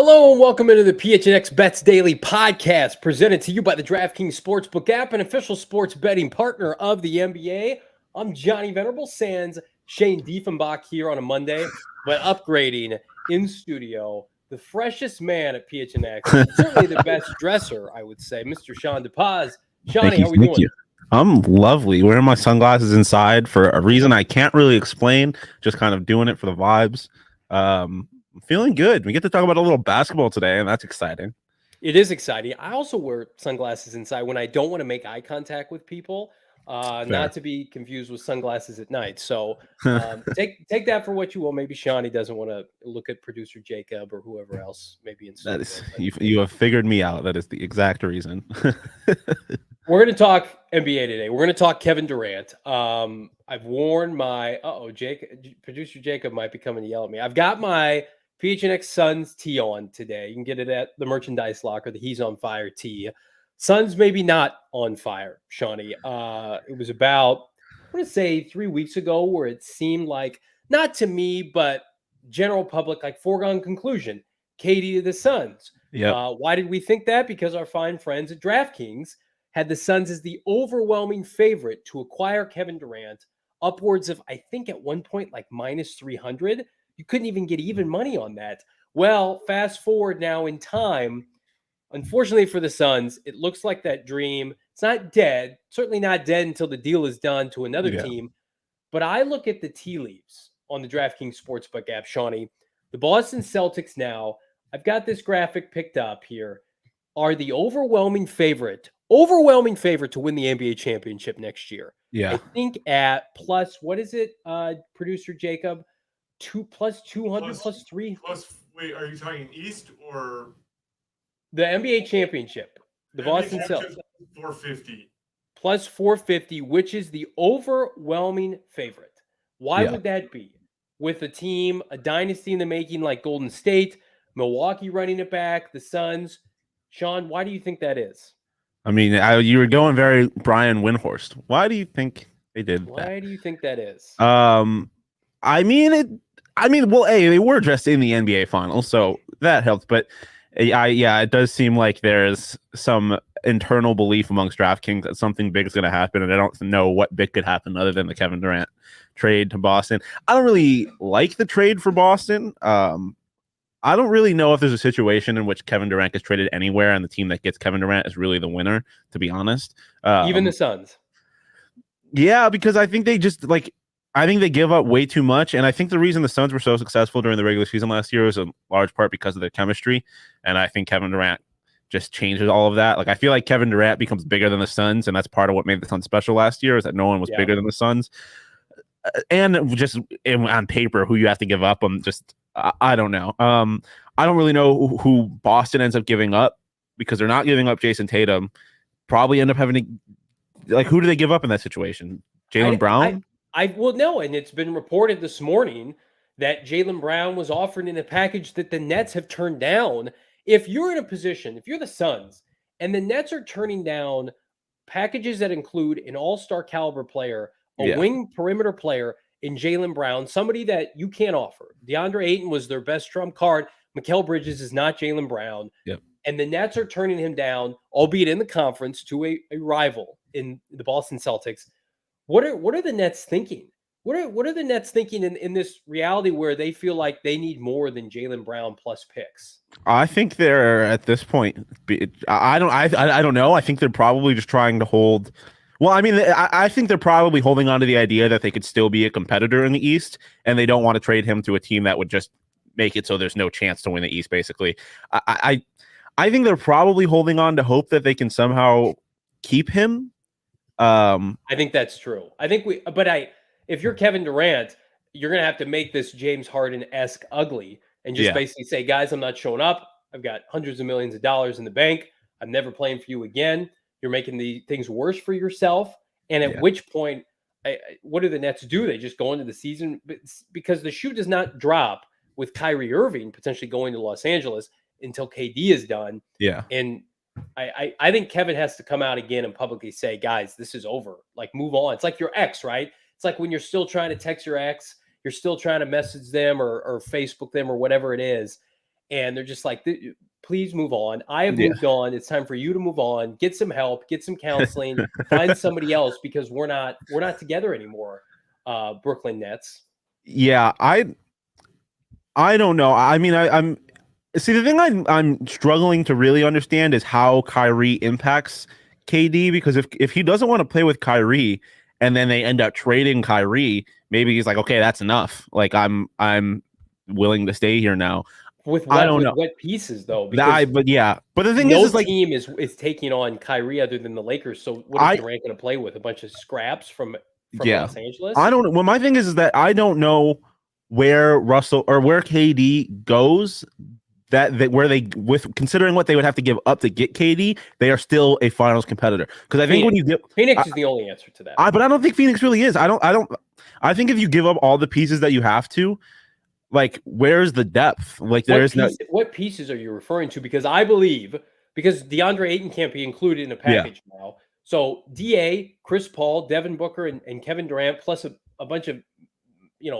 Hello and welcome into the PHNX Bets Daily podcast presented to you by the DraftKings Sportsbook app, an official sports betting partner of the NBA. I'm Johnny Venerable, sans Shane Diefenbach here on a Monday, but upgrading in studio, the freshest man at PHNX, certainly the best dresser, I would say, Mr. Shawn DePaz. Shawnee, how are we doing? You. I'm lovely. Wearing my sunglasses inside for a reason I can't really explain, just kind of doing it for the vibes. I'm feeling good. We get to talk about a little basketball today, and that's exciting. It is exciting. I also wear sunglasses inside when I don't want to make eye contact with people, not to be confused with sunglasses at night. So take that for what you will. Maybe Shawnee doesn't want to look at producer Jacob or whoever else maybe in studio. That is, you have figured me out. That is the exact reason. We're going to talk NBA today. We're going to talk Kevin Durant. I've worn my producer Jacob might be coming to yell at me. I've got my PHNX Suns tee on today. You can get it at the merchandise locker, the He's on Fire tee. Suns maybe not on fire, Shawnee. It was about, I want to say 3 weeks ago where it seemed like, not to me, but general public, like foregone conclusion, KD to the Suns. Yeah. Why did we think that? Because our fine friends at DraftKings had the Suns as the overwhelming favorite to acquire Kevin Durant, upwards of, I think at one point, like minus 300. You couldn't even get even money on that. Well, fast forward now in time. Unfortunately for the Suns, it looks like that dream, it's not dead, certainly not dead until the deal is done to another team. But I look at the tea leaves on the DraftKings Sportsbook app, Shawnee. The Boston Celtics now, I've got this graphic picked up here, are the overwhelming favorite to win the NBA championship next year. Yeah. I think at plus, what is it, producer Jacob? 200 plus 3. Wait, are you talking East or the NBA championship? The Boston Celtics 450 plus 450, which is the overwhelming favorite. Why would that be? With a team, a dynasty in the making like Golden State, Milwaukee running it back, the Suns. Shawn, why do you think that is? I mean, you were going very Brian Windhorst. Why do you think they did that? Why do you think that is? Well, they were dressed in the NBA Finals, so that helped. But it does seem like there's some internal belief amongst DraftKings that something big is going to happen, and I don't know what big could happen other than the Kevin Durant trade to Boston. I don't really like the trade for Boston. I don't really know if there's a situation in which Kevin Durant gets traded anywhere, and the team that gets Kevin Durant is really the winner, to be honest. Even the Suns. Yeah, because I think they just I think they give up way too much, and I think the reason the Suns were so successful during the regular season last year was in large part because of their chemistry, and I think Kevin Durant just changes all of that. Like, I feel like Kevin Durant becomes bigger than the Suns, and that's part of what made the Suns special last year, is that no one was bigger than the Suns. And just on paper, who you have to give up on, just I don't know. I don't really know who Boston ends up giving up, because they're not giving up Jason Tatum. Probably end up having to, who do they give up in that situation? Jaylen Brown? No, and it's been reported this morning that Jaylen Brown was offered in a package that the Nets have turned down. If you're in a position, if you're the Suns, and the Nets are turning down packages that include an all-star caliber player, a wing perimeter player in Jaylen Brown, somebody that you can't offer. DeAndre Ayton was their best trump card. Mikal Bridges is not Jaylen Brown. Yep. And the Nets are turning him down, albeit in the conference, to a rival in the Boston Celtics. What are the Nets thinking? What are the Nets thinking in this reality where they feel like they need more than Jaylen Brown plus picks? I think they're at this point. I don't know. I think they're probably just trying to hold. Well, I mean, I think they're probably holding on to the idea that they could still be a competitor in the East, and they don't want to trade him to a team that would just make it so there's no chance to win the East. Basically, I think they're probably holding on to hope that they can somehow keep him. I think that's true. If you're Kevin Durant, you're going to have to make this James Harden-esque ugly and just basically say, guys, I'm not showing up. I've got hundreds of millions of dollars in the bank. I'm never playing for you again. You're making the things worse for yourself. And at which point, what do the Nets do? They just go into the season because the shoe does not drop with Kyrie Irving potentially going to Los Angeles until KD is done. Yeah. And I think Kevin has to come out again and publicly say, guys, this is over. Move on. It's like your ex, right? It's like when you're still trying to text your ex, you're still trying to message them or Facebook them or whatever it is. and they're just like, please move on. I have Yeah. moved on. It's time for you to move on. Get some help. Get some counseling. Find somebody else because we're not together anymore. Brooklyn Nets. Yeah, I don't know. I mean, I'm see the thing I'm struggling to really understand is how Kyrie impacts KD, because if he doesn't want to play with Kyrie and then they end up trading Kyrie, maybe he's like, okay, that's enough. Like I'm willing to stay here now. With I what don't know. what pieces though? Because But the thing no is like team is taking on Kyrie other than the Lakers. So what is Durant going to play with? A bunch of scraps from Los Angeles? I don't know. Well, my thing is that I don't know where Russell or where KD goes. That where they, with considering what they would have to give up to get KD, they are still a finals competitor. Because I think when you get Phoenix is the only answer to that. But I don't think Phoenix really is. I think if you give up all the pieces that you have to, like, where's the depth? Like, What pieces are you referring to? Because I believe DeAndre Ayton can't be included in a package now. So DA, Chris Paul, Devin Booker, and Kevin Durant, plus a bunch of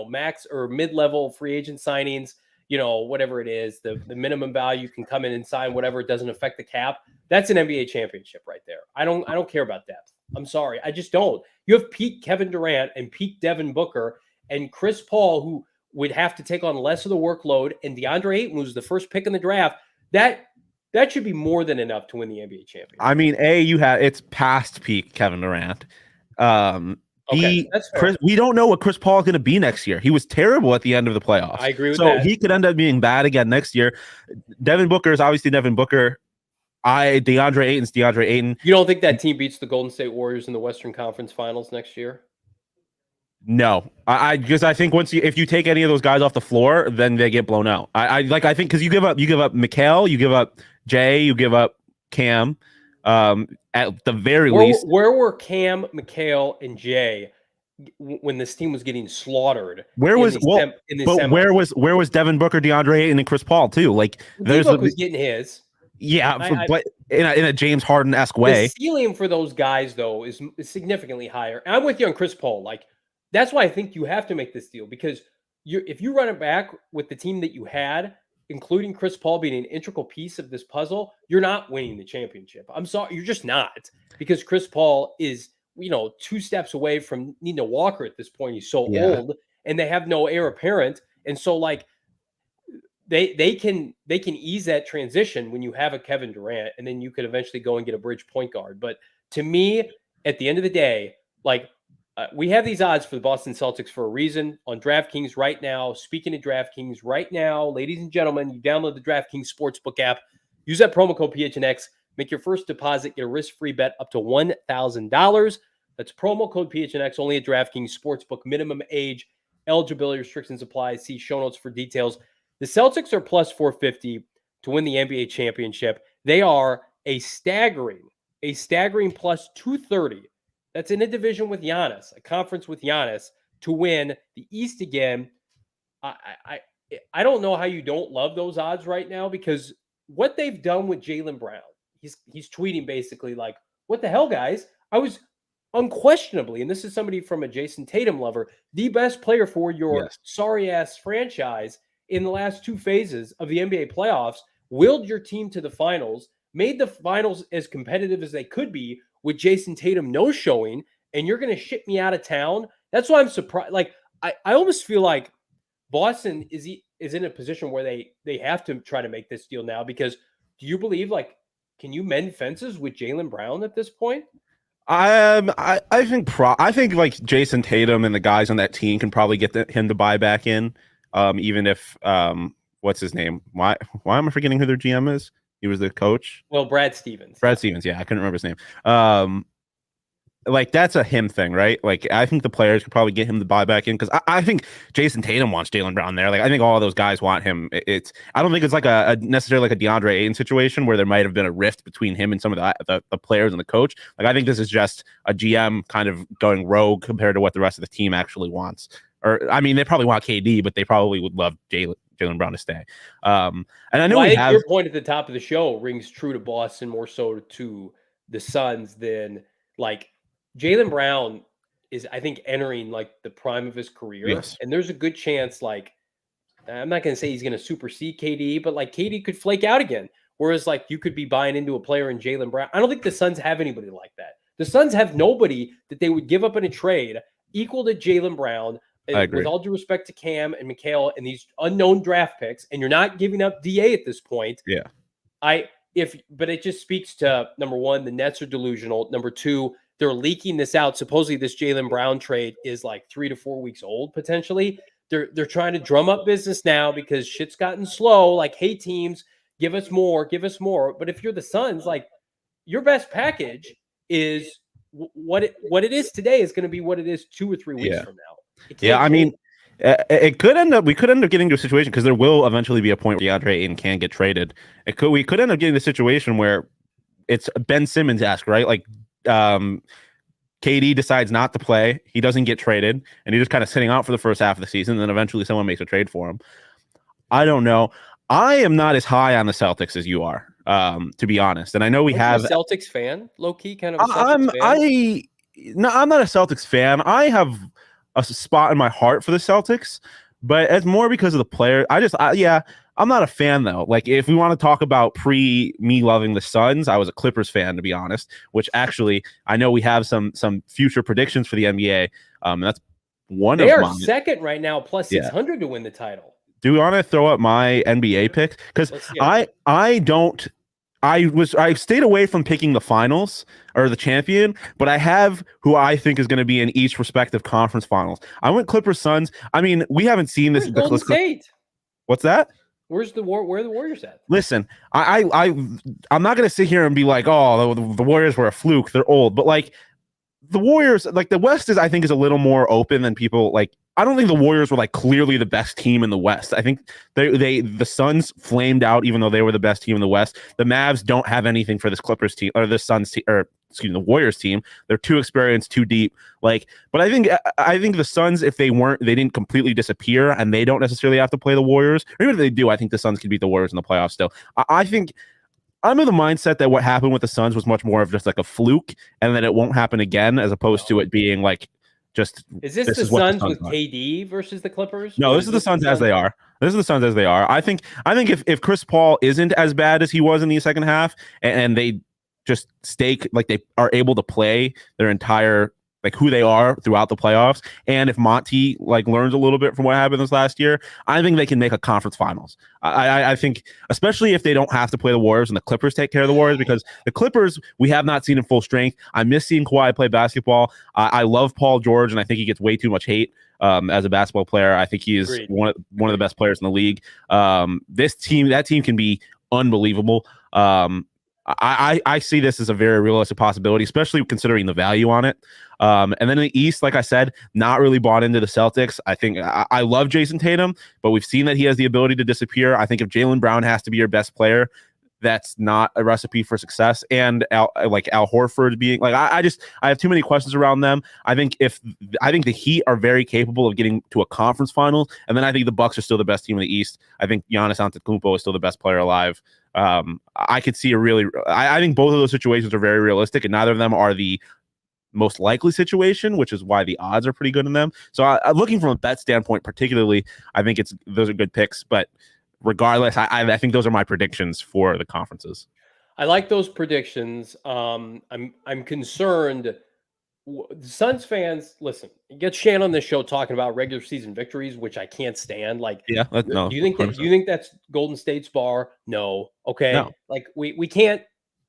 max or mid-level free agent signings. Whatever it is, the minimum value can come in and sign whatever. It doesn't affect the cap. That's an NBA championship right there. I don't care about depth. I'm sorry. I just don't. You have peak Kevin Durant and peak Devin Booker and Chris Paul, who would have to take on less of the workload, and DeAndre Ayton was the first pick in the draft. That should be more than enough to win the NBA championship. I mean, it's past peak Kevin Durant. Okay, that's fair. We don't know what Chris Paul is going to be next year. He was terrible at the end of the playoffs. I agree with that. So he could end up being bad again next year. Devin Booker is obviously Devin Booker. DeAndre Ayton's DeAndre Ayton. You don't think that team beats the Golden State Warriors in the Western Conference Finals next year? No, because I think if you take any of those guys off the floor, then they get blown out. I think because you give up Mikal, you give up Jay, you give up Cam. At the very least, where were Cam, Mikal, and Jay when this team was getting slaughtered? Where was Devin Booker, DeAndre Ayton, and Chris Paul too? Like D-Book was getting his. Yeah, but in a James Harden-esque way. The ceiling for those guys though is significantly higher. And I'm with you on Chris Paul. Like that's why I think you have to make this deal, because if you run it back with the team that you had, including Chris Paul being an integral piece of this puzzle, you're not winning the championship. I'm sorry, you're just not, because Chris Paul is, 2 steps away from needing a walker at this point. He's so old, and they have no heir apparent. And so like they can ease that transition when you have a Kevin Durant, and then you could eventually go and get a bridge point guard. But to me, at the end of the day, like we have these odds for the Boston Celtics for a reason on DraftKings right now. Speaking of DraftKings right now, ladies and gentlemen, you download the DraftKings Sportsbook app. Use that promo code PHNX. Make your first deposit. Get a risk-free bet up to $1,000. That's promo code PHNX only at DraftKings Sportsbook. Minimum age, eligibility restrictions apply. See show notes for details. The Celtics are plus 450 to win the NBA championship. They are a staggering plus 230. That's in a division with Giannis, a conference with Giannis, to win the East again. I don't know how you don't love those odds right now, because what they've done with Jaylen Brown, he's tweeting basically like, what the hell, guys? I was unquestionably, and this is somebody from a Jason Tatum lover, the best player for your sorry-ass franchise in the last 2 phases of the NBA playoffs, willed your team to the finals, made the finals as competitive as they could be, with Jason Tatum no showing, and you're going to ship me out of town? That's why I'm surprised. Like, I almost feel like Boston is in a position where they have to try to make this deal now, because do you believe, like, can you mend fences with Jaylen Brown at this point? I think like Jason Tatum and the guys on that team can probably get him to buy back in, even if what's his name? Why am I forgetting who their GM is? He was the coach. Well, Brad Stevens. Yeah, I couldn't remember his name. Like that's a him thing, right? Like I think the players could probably get him to buy back in, because I think Jason Tatum wants Jaylen Brown there. Like I think all of those guys want him. I don't think it's like a necessarily like a DeAndre Ayton situation where there might have been a rift between him and some of the players and the coach. Like I think this is just a GM kind of going rogue compared to what the rest of the team actually wants. Or I mean, they probably want KD, but they probably would love Jaylen Brown to stay. And I know your point at the top of the show rings true to Boston more so to the Suns than like Jaylen Brown is, I think, entering like the prime of his career. Yes. And there's a good chance like I'm not going to say he's going to supersede KD, but like KD could flake out again. Whereas like you could be buying into a player in Jaylen Brown. I don't think the Suns have anybody like that. The Suns have nobody that they would give up in a trade equal to Jaylen Brown. I agree. With all due respect to Cam and Mikal and these unknown draft picks, and you're not giving up DA at this point. Yeah. But it just speaks to, number one, the Nets are delusional. Number two, they're leaking this out. Supposedly this Jaylen Brown trade is like 3 to 4 weeks old, potentially. They're trying to drum up business now because shit's gotten slow. Like, hey, teams, give us more. But if you're the Suns, like, your best package is what it is today is going to be what it is 2 or 3 weeks from now. Yeah, I mean, it could end up. We could end up getting to a situation because there will eventually be a point where DeAndre Ayton can get traded. We could end up getting a situation where it's Ben Simmons-esque, right? Like, KD decides not to play. He doesn't get traded, and he's just kind of sitting out for the first half of the season. And then eventually, someone makes a trade for him. I don't know. I am not as high on the Celtics as you are, to be honest. And I know we have a Celtics fan, low key, kind of. A Celtics fan? I'm not a Celtics fan. I have a spot in my heart for the Celtics, but it's more because of the player. I'm not a fan though. Like, if we want to talk about me loving the Suns, I was a Clippers fan, to be honest, which actually I know we have some future predictions for the NBA. That's one of them. They are mine. Second right now, plus 600 to win the title. Do we want to throw up my NBA pick? Because I stayed away from picking the finals or the champion, but I have who I think is going to be in each respective conference finals. I went Clippers Suns. I mean, we haven't seen this. Golden State. What's that? Where are the Warriors at? Listen, I'm not going to sit here and be like, oh, the Warriors were a fluke. They're old, but like the Warriors, like the West I think is a little more open than people like. I don't think the Warriors were like clearly the best team in the West. I think the Suns flamed out even though they were the best team in the West. The Mavs don't have anything for this Clippers team or the Suns team, or excuse me, the Warriors team. They're too experienced, too deep. Like, but I think the Suns, if they didn't completely disappear and they don't necessarily have to play the Warriors, or even if they do, I think the Suns can beat the Warriors in the playoffs still. I think I'm in the mindset that what happened with the Suns was much more of just like a fluke and that it won't happen again, as opposed to it being like, is the Suns with KD versus the Clippers? No, this is the Suns as they are. This is the Suns as they are. I think if Chris Paul isn't as bad as he was in the second half, and they just they are able to play their entire like who they are throughout the playoffs, and if Monty like learns a little bit from what happened this last year, I think they can make a conference finals. I think, especially if they don't have to play the Warriors and the Clippers take care of the Warriors, because the Clippers we have not seen in full strength. I miss seeing Kawhi play basketball. I love Paul George, and I think he gets way too much hate as a basketball player. I think he is one of the best players in the league. That team can be unbelievable. I see this as a very realistic possibility, especially considering the value on it. And then in the East, like I said, not really bought into the Celtics. I think I love Jason Tatum, but we've seen that he has the ability to disappear. I think if Jaylen Brown has to be your best player, that's not a recipe for success. And Al Horford being like, I have too many questions around them. I think the Heat are very capable of getting to a conference finals, and then I think the Bucks are still the best team in the East. I think Giannis Antetokounmpo is still the best player alive. I could see I think both of those situations are very realistic, and neither of them are the most likely situation, which is why the odds are pretty good in them. So looking from a bet standpoint, particularly, I think those are good picks. But regardless, I think those are my predictions for the conferences. I like those predictions. I'm concerned. The Suns fans, listen, you get Shawn on this show talking about regular season victories, which I can't stand. Like, no. Do you think that's Golden State's bar? No. Okay. No. Like we can't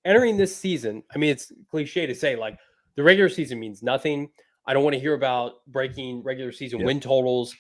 entering this season. I mean, it's cliche to say like the regular season means nothing. I don't want to hear about breaking regular season win totals.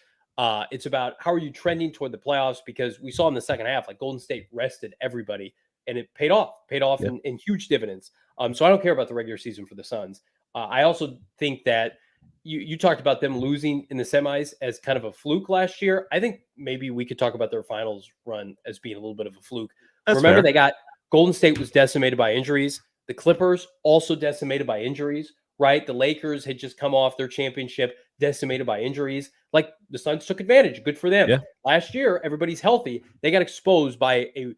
It's about how are you trending toward the playoffs, because we saw in the second half, like Golden State rested everybody and it paid off in huge dividends. So I don't care about the regular season for the Suns. I also think that you talked about them losing in the semis as kind of a fluke last year. I think maybe we could talk about their finals run as being a little bit of a fluke. Remember, they got Golden State was decimated by injuries. The Clippers also decimated by injuries, right? The Lakers had just come off their championship, decimated by injuries. Like the Suns took advantage. Good for them. Yeah. Last year, everybody's healthy. They got exposed by a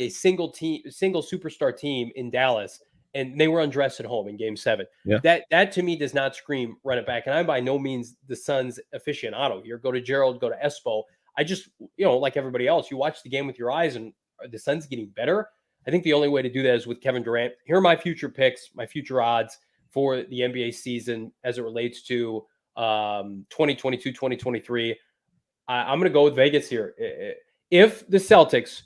single superstar team in Dallas, and they were undressed at home in Game 7. Yeah. That to me does not scream run it back. And I'm by no means the Suns aficionado here. Go to Gerald, go to Espo. I just, like everybody else, you watch the game with your eyes, and are the Suns getting better? I think the only way to do that is with Kevin Durant. Here are my future picks, my future odds for the NBA season as it relates to 2022, 2023. I'm going to go with Vegas here. If the Celtics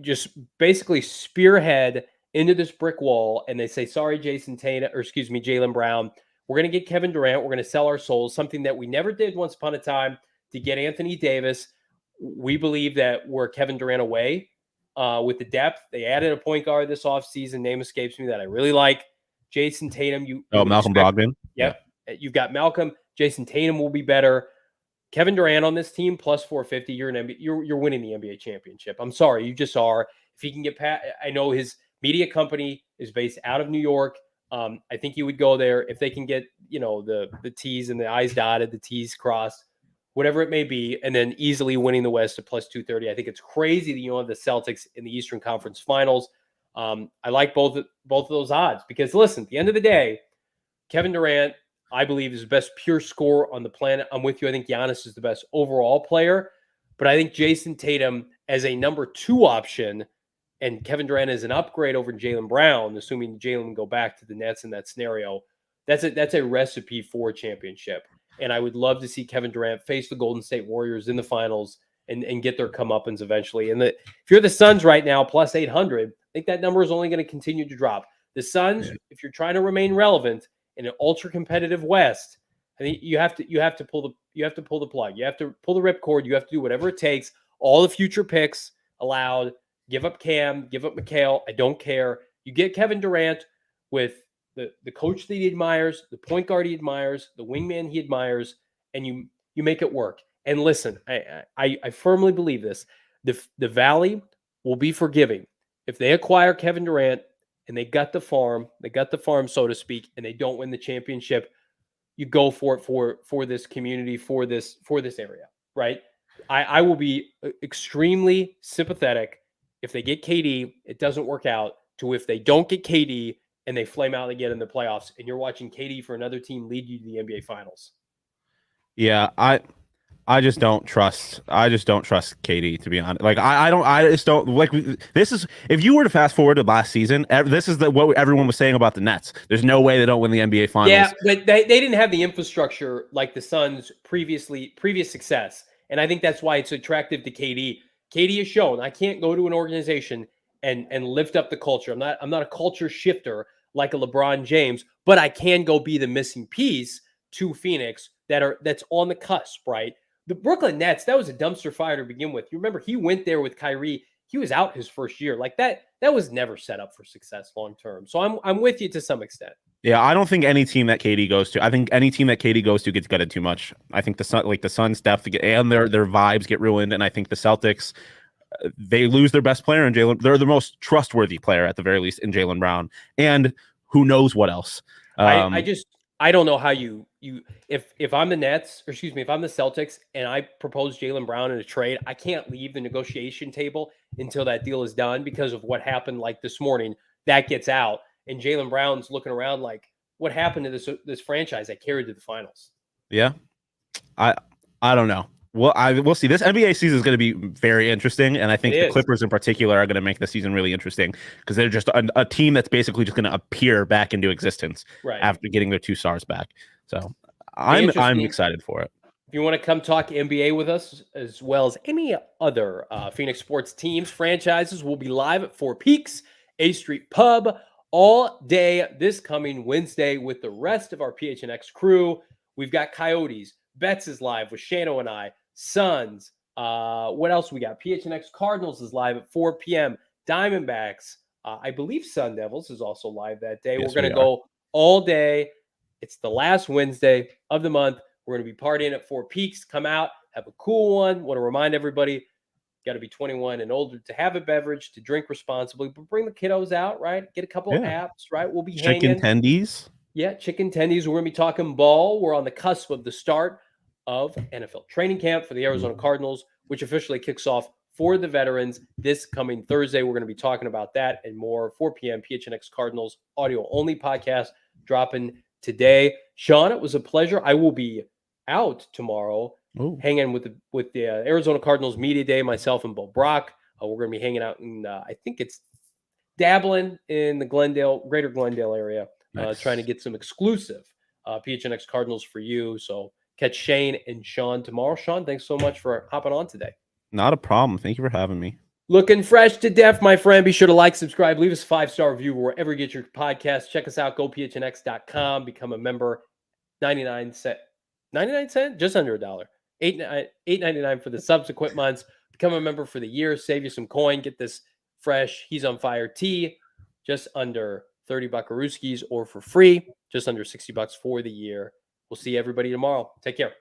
just basically spearhead into this brick wall and they say, sorry, Jaylen Brown, we're going to get Kevin Durant, we're going to sell our souls, something that we never did once upon a time to get Anthony Davis. We believe that we're Kevin Durant away with the depth. They added a point guard this offseason, name escapes me, that I really like. Jason Tatum. Malcolm Brogdon. Yep. Yeah. You've got Malcolm. Jason Tatum will be better. Kevin Durant on this team plus 450. You're winning the NBA championship. I'm sorry, you just are. If he can get past, I know his media company is based out of New York. I think he would go there if they can get the T's and the I's dotted, the T's crossed, whatever it may be, and then easily winning the West at plus 230. I think it's crazy that you have the Celtics in the Eastern Conference Finals. I like both of those odds because listen, at the end of the day, Kevin Durant, I believe, is the best pure scorer on the planet. I'm with you. I think Giannis is the best overall player, but I think Jason Tatum as a number 2 option and Kevin Durant is an upgrade over Jaylen Brown, assuming Jaylen can go back to the Nets in that scenario. That's a recipe for a championship. And I would love to see Kevin Durant face the Golden State Warriors in the finals and get their comeuppance eventually. And if you're the Suns right now, plus 800, I think that number is only going to continue to drop. The Suns, if you're trying to remain relevant in an ultra competitive West, I think you have to pull the plug. You have to pull the ripcord. You have to do whatever it takes. All the future picks allowed. Give up Cam, give up McHale. I don't care. You get Kevin Durant with the coach that he admires, the point guard he admires, the wingman he admires, and you make it work. And listen, I firmly believe this. The Valley will be forgiving if they acquire Kevin Durant and they gut the farm, so to speak, and they don't win the championship. You go for it for this community, for this area, right? I will be extremely sympathetic if they get KD, it doesn't work out, to if they don't get KD and they flame out again in the playoffs and you're watching KD for another team lead you to the NBA Finals. Yeah, I just don't trust KD, to be honest. Like I just don't like this is if you were to fast forward to last season, this is what everyone was saying about the Nets. There's no way they don't win the NBA Finals. Yeah, but they didn't have the infrastructure like the Suns previous success. And I think that's why it's attractive to KD. KD has shown I can't go to an organization and lift up the culture. I'm not a culture shifter like a LeBron James, but I can go be the missing piece to Phoenix that's on the cusp, right? The Brooklyn Nets, that was a dumpster fire to begin with. You remember he went there with Kyrie. He was out his first year. Like that was never set up for success long term. So I'm with you to some extent. Yeah, I don't think any team that KD goes to. I think any team that KD goes to gets gutted too much. I think the Suns depth and their vibes get ruined, and I think the Celtics they lose their best player in Jaylen. They're the most trustworthy player at the very least in Jaylen Brown, and who knows what else. I don't know how you if I'm the Nets, or excuse me, if I'm the Celtics and I propose Jaylen Brown in a trade, I can't leave the negotiation table until that deal is done because of what happened like this morning. That gets out. And Jaylen Brown's looking around like, what happened to this franchise that carried to the finals? Yeah, I don't know. Well, we'll see. This NBA season is going to be very interesting, and I think the Clippers in particular are going to make the season really interesting because they're just a team that's basically just going to appear back into existence after getting their 2 stars back. So I'm excited for it. If you want to come talk NBA with us, as well as any other Phoenix sports teams, franchises, we'll be live at Four Peaks, A Street Pub, all day this coming Wednesday with the rest of our PHNX crew. We've got Coyotes. Betts is live with Shano and I. Suns. What else we got? PHNX Cardinals is live at 4 p.m. Diamondbacks. I believe Sun Devils is also live that day. Yes, we're going to go all day. It's the last Wednesday of the month. We're going to be partying at Four Peaks. Come out, have a cool one. Want to remind everybody, got to be 21 and older to have a beverage, to drink responsibly, but bring the kiddos out, right? Get a couple of apps, right? We'll be chicken tendies. Yeah, chicken tendies. We're going to be talking ball. We're on the cusp of the start of NFL training camp for the Arizona Cardinals, which officially kicks off for the veterans this coming Thursday. We're going to be talking about that and more. 4 p.m. PHNX Cardinals audio only podcast dropping today. Shawn, it was a pleasure. I will be out tomorrow Oh, hanging with the Arizona Cardinals media day. Myself and Bo Brock. We're going to be hanging out in I think it's dabbling in the greater Glendale area, nice. trying to get some exclusive PHNX Cardinals for you. So catch Shane and Shawn tomorrow. Shawn, thanks so much for hopping on today. Not a problem. Thank you for having me. Looking fresh to death, my friend. Be sure to like, subscribe, leave us a 5-star review wherever you get your podcasts. Check us out, gophnx.com. Become a member. 99 cent, just under $1. $8.99 for the subsequent months. Become a member for the year. Save you some coin. Get this fresh He's on Fire tee, just under 30 buckarooskies, or for free, just under $60 for the year. We'll see everybody tomorrow. Take care.